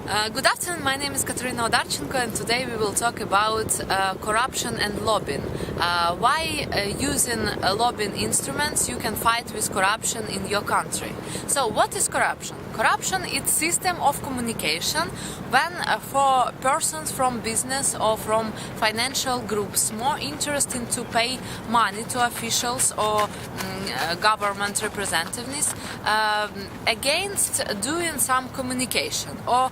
Good afternoon, my name is Katerina Odarchenko, and today we will talk about corruption and lobbying. Why using lobbying instruments you can fight with corruption in your country. So what is corruption? Corruption is system of communication when for persons from business or from financial groups more interested to pay money to officials or government representatives against doing some communication, or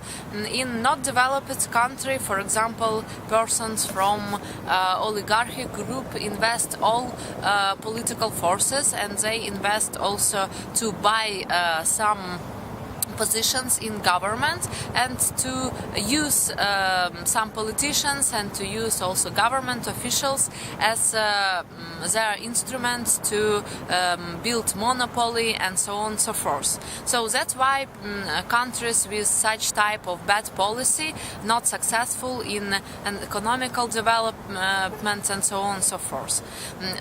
in not developed country, for example, persons from oligarchy group invest all political forces, and they invest also to buy some positions in government, and to use some politicians and to use also government officials as their instruments to build monopoly and so on and so forth. So that's why countries with such type of bad policy not successful in an economical development and so on and so forth.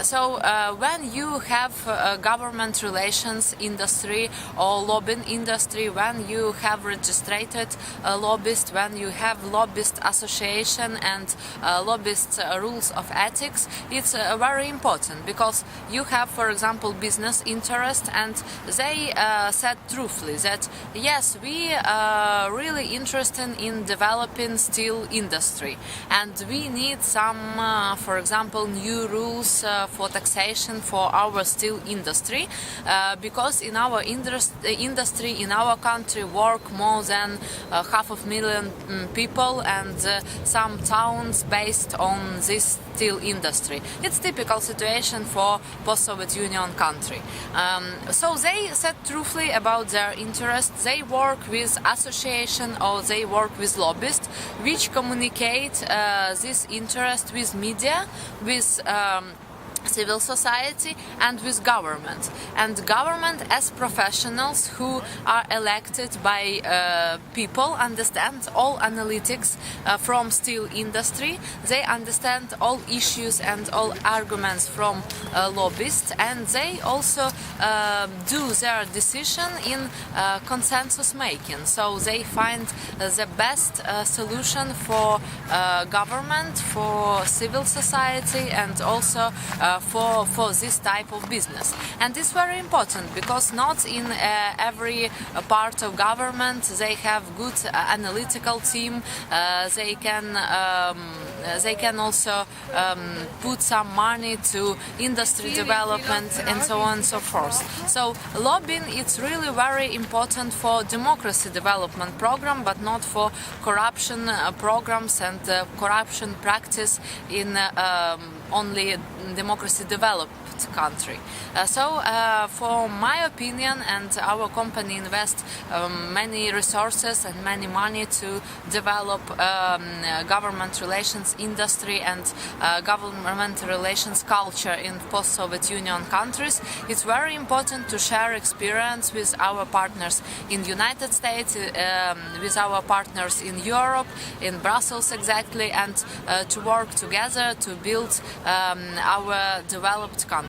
So when you have government relations industry or lobbying industry, when you have registered lobbyists, when you have lobbyist association and lobbyist rules of ethics, it's very important, because you have, for example, business interest, and they said truthfully that yes, we are really interested in developing steel industry, and we need some, for example, new rules for taxation for our steel industry, because in our industry in our country work more than 500,000 people, and some towns based on this steel industry. It's typical situation for post-Soviet Union country. So they said truthfully about their interests. They work with association or they work with lobbyists, which communicate this interest with media, with civil society and with government. And government as professionals who are elected by people understand all analytics from steel industry. They understand all issues and all arguments from lobbyists, and they also do their decision in consensus making. So they find the best solution for government, for civil society, and also for this type of business. And it's very important, because not in every part of government they have good analytical team. They can also put some money to industry development and so on and so forth. So lobbying is really very important for democracy development program, but not for corruption programs and corruption practice in only democracy developed country. So for my opinion, and our company invest many resources and many money to develop government relations industry and government relations culture in post-Soviet Union countries. It's very important to share experience with our partners in the United States, with our partners in Europe, in Brussels exactly, and to work together to build our developed country.